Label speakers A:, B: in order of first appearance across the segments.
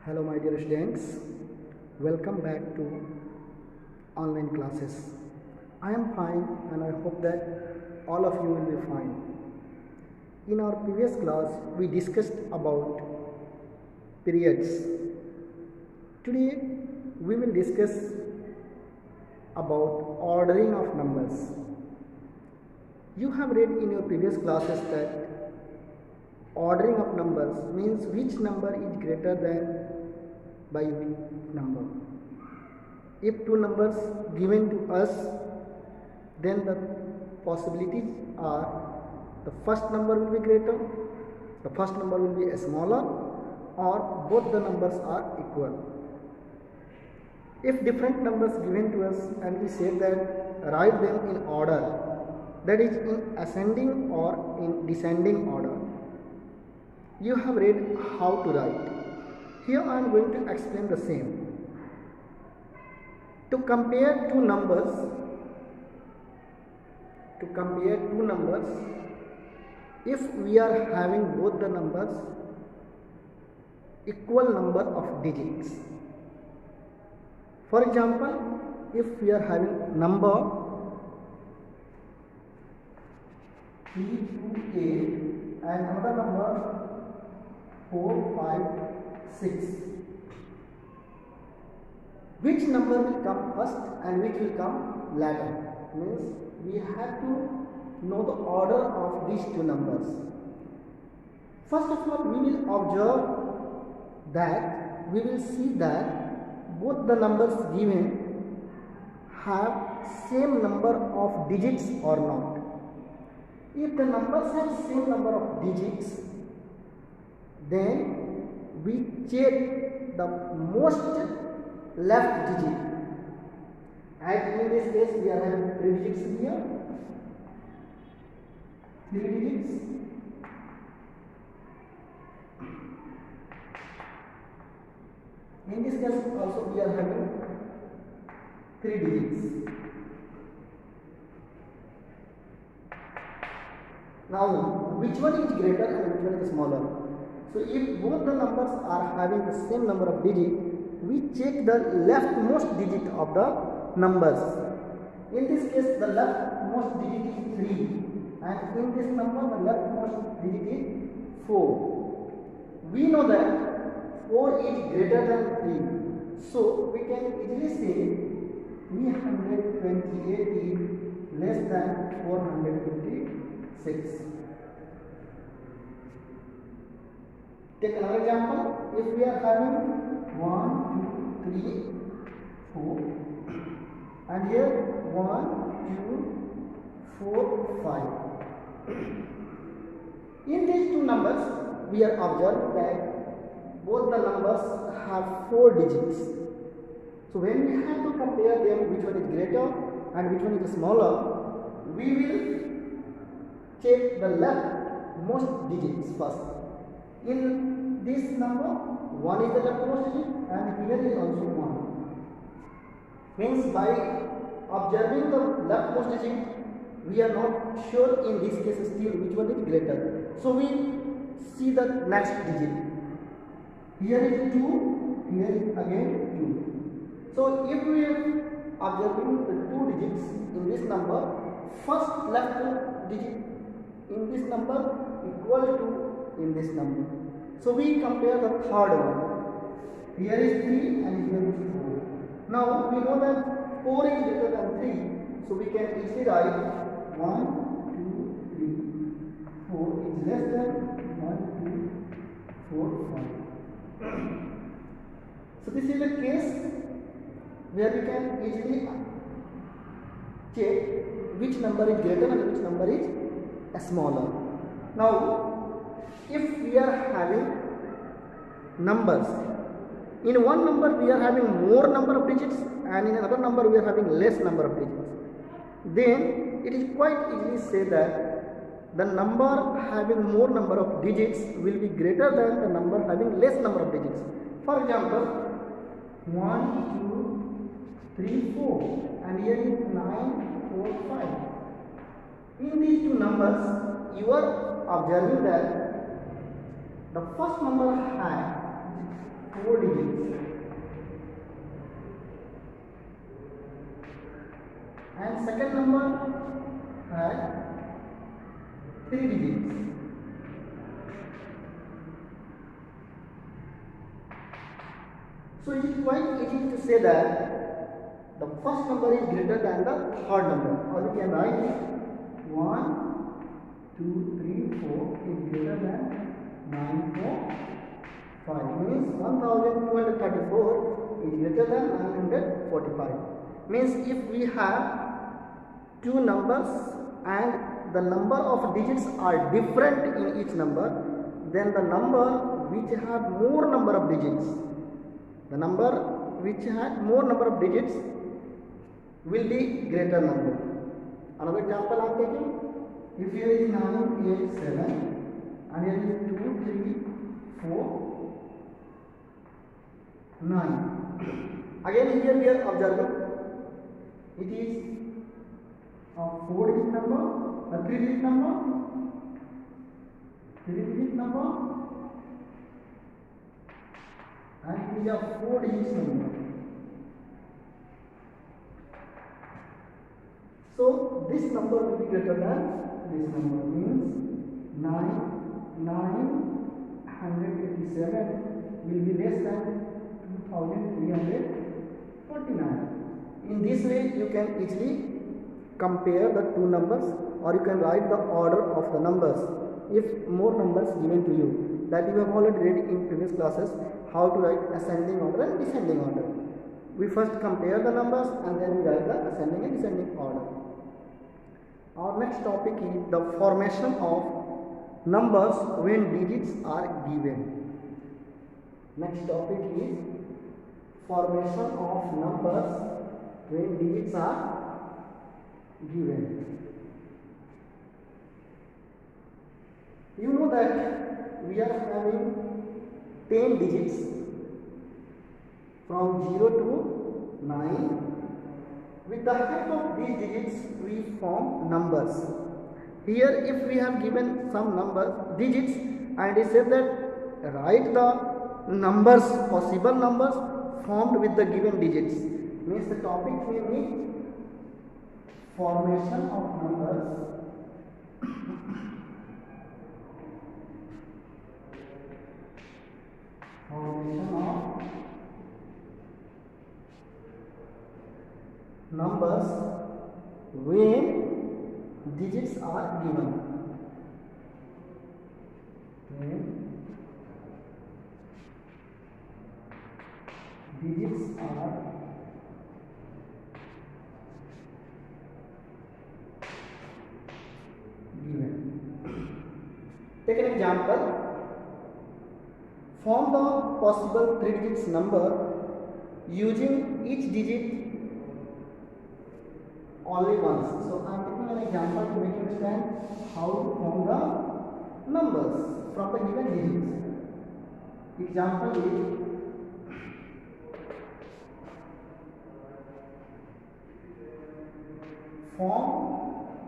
A: Hello my dear students, welcome back to online classes. I am fine and I hope that all of you will be fine. In our previous class we discussed about periods. Today we will discuss about ordering of numbers. You have read in your previous classes that ordering of numbers means which number is greater than by which number. If two numbers given to us, then the possibilities are the first number will be greater, the first number will be smaller, or both the numbers are equal. If different numbers given to us and we say that write them in order, that is in ascending or in descending order, you have read how to write. Here I am going to explain the same. To compare two numbers, if we are having both the numbers equal number of digits. For example, if we are having number 3, 2, 8 and another number 4, 5, 6. Which number will come first and which will come later? Means we have to know the order of these two numbers. First of all, we will observe that we will see that both the numbers given have same number of digits or not. If the numbers have same number of digits, then we check the most left digit. And in this case, we are having 3 digits here. 3 digits. In this case, also we are having 3 digits. Now, which one is greater and which one is smaller? So if both the numbers are having the same number of digits, we check the leftmost digit of the numbers. In this case, the leftmost digit is 3 and in this number the leftmost digit is 4. We know that 4 is greater than 3. So we can easily say 328 is less than 456. Take another example. If we are having 1, 2, 3, 4 and here 1, 2, 4, 5. In these two numbers we are observed that both the numbers have 4 digits. So when we have to compare them, which one is greater and which one is smaller, we will check the leftmost digits first. In this number, 1 is the leftmost digit and here is also 1. Means by observing the leftmost digit, we are not sure in this case still which one is greater. So we see the next digit. Here is 2, here is again 2. So if we are observing the 2 digits in this number, first left digit in this number equal to in this number. So we compare the third one. Here is 3 and here is 4. Now we know that 4 is greater than 3. So we can easily write 1, 2, 3, 4 is less than 1, 2, 4, 5. So this is the case where we can easily check which number is greater and which number is smaller. Now if we are having numbers, in one number we are having more number of digits and in another number we are having less number of digits, then it is quite easily say that the number having more number of digits will be greater than the number having less number of digits. For example, 1, 2, 3, 4 and here is 9, 4, 5. In these two numbers, you are observing that the first number had 4 digits So it is quite easy to say that the first number is greater than the third number, or we can write 1, 2, 3, 4 is greater than 9, 4, 5. Means 1234 is greater than 945. Means if we have two numbers and the number of digits are different in each number, then the number which have more number of digits, the number which had more number of digits will be greater number. Another example I am taking. If here is 9, 8, 7 and here is 2, 3, 4, 9. Again here we are observing it is a 4-digit number, a 3-digit number, 3-digit number, and it is a 4-digit number. So this number will be greater than this number, means 987 will be less than 2349. In this way you can easily compare the two numbers, or you can write the order of the numbers if more numbers given to you, that you have already read in previous classes how to write ascending order and descending order. We first compare the numbers and then we write the ascending and descending order. Our next topic is the formation of numbers when digits are given. Next topic is formation of numbers when digits are given. You know that we are having 10 digits from 0 to 9. With the help of these digits we form numbers. Here if we have given some numbers, digits, and it said that write the numbers, possible numbers formed with the given digits. Means the topic name is formation of numbers formation of numbers when digits are given. When digits are given. Take an example. Form the possible 3 digits number using each digit only once. So I am taking an example to make you understand how to form the numbers from the given digits. Example is form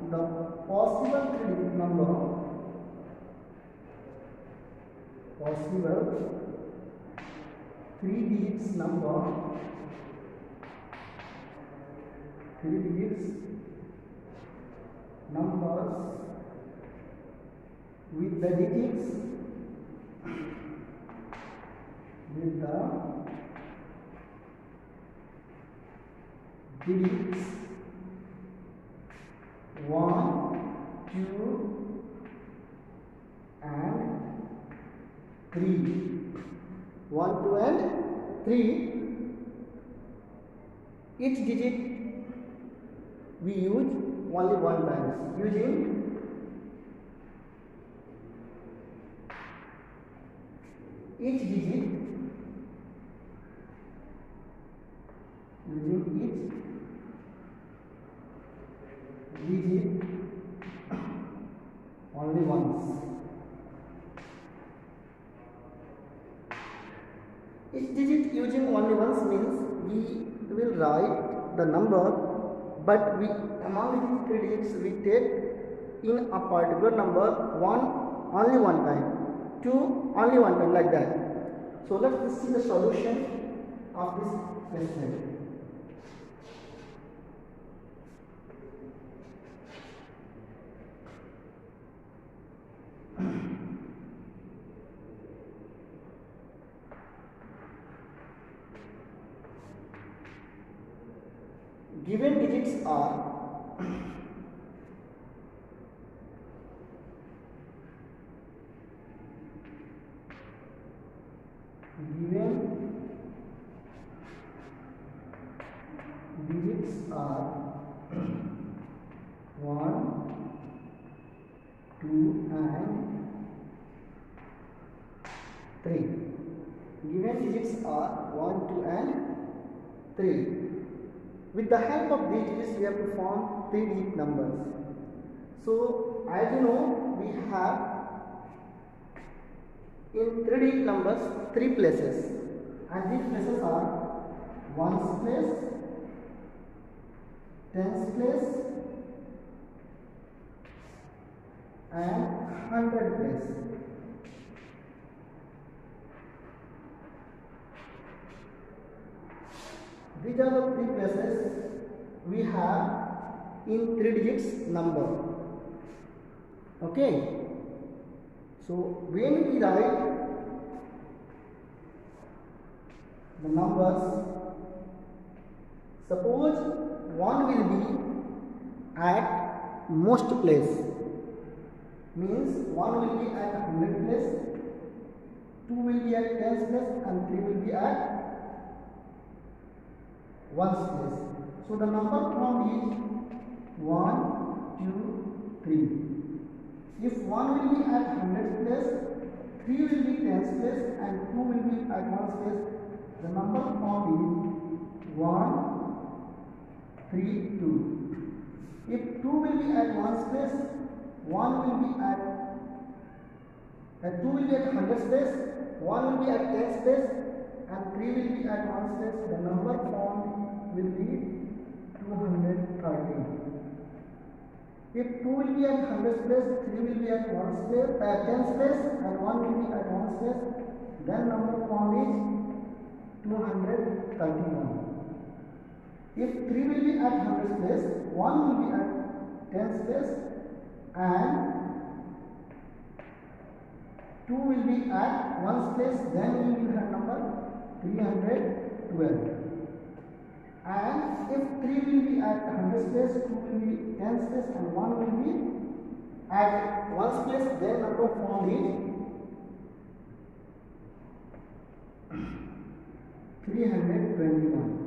A: the possible 3-digit number, possible 3 digits number, 3 digits numbers with the digits with the digits 1, 2 and 3. 1, 2 and 3. Each digit we use only one time, using each digit only once. Each digit using only once means we will write the number, but we among these 3 digits we take in a particular number, 1 only one time, 2 only one time, like that. So let's see the solution of this question. given digits are one, two, and three. Given digits are 1, 2, and 3. With the help of these digits, we have to form 3-digit numbers. So, as you know, we have in 3-digit numbers 3 places, and these places are ones place, tens place, and hundred place. These are the 3 places we have in 3 digits number. Okay. So when we write the numbers, suppose 1 will be at most place, means 1 will be at 100 place, 2 will be at 10th place, and 3 will be at 1's place. So the number formed is 1, 2, 3. If 1 will be at 100th place, 3 will be 10th place, and 2 will be at 1's place, the number formed is 1, 3, 2. If 2 will be at 1's place, 1 will be at 2 will be at 100th place, 1 will be at 10th place, and 3 will be at 1's place. The number formed will be 213. If 2 will be at 100th place, 3 will be at 1's place, 10th place, and 1 will be at 1's place, then number formed is 231. If 3 will be at 100th place, 1 will be at 10th place, and 2 will be at 1's place, then we will have number 312. And if 3 will be at 100th place, 2 will be 10th place, and 1 will be at 1's place, then number formed is 321.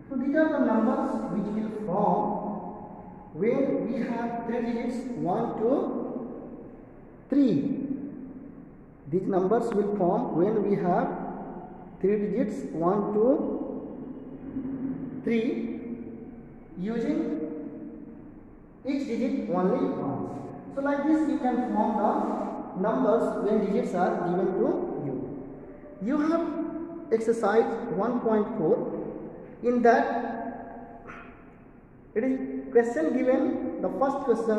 A: So these are the numbers which will form when we have 3 digits 1, 2, 3. These numbers will form when we have 3 digits 1, 2, 3, using each digit only once. So like this you can form the numbers when digits are given to you. You have exercise 1.4. In that it is question given, the first question,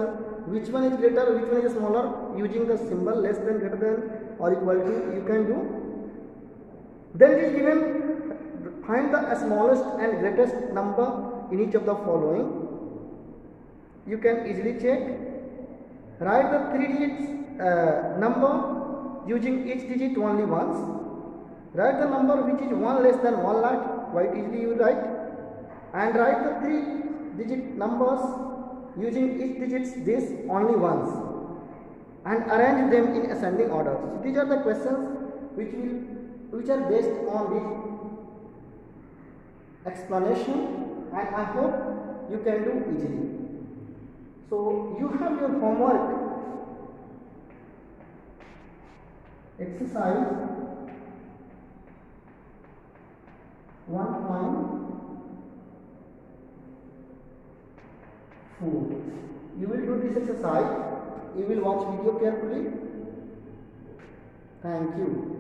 A: which one is greater, which one is smaller, using the symbol less than, greater than, or equal to, you can do. Then it is given, find the smallest and greatest number in each of the following. You can easily check. Write the 3 digits number using each digit only once. Write the number which is 1 less than 1 lakh, quite easily you write. And write the 3 digit numbers using each digits this only once, and arrange them in ascending order. So these are the questions which are based on this explanation, and I hope you can do easily. So you have your homework exercise 1.4. You will do this exercise. You will watch video carefully. Thank you.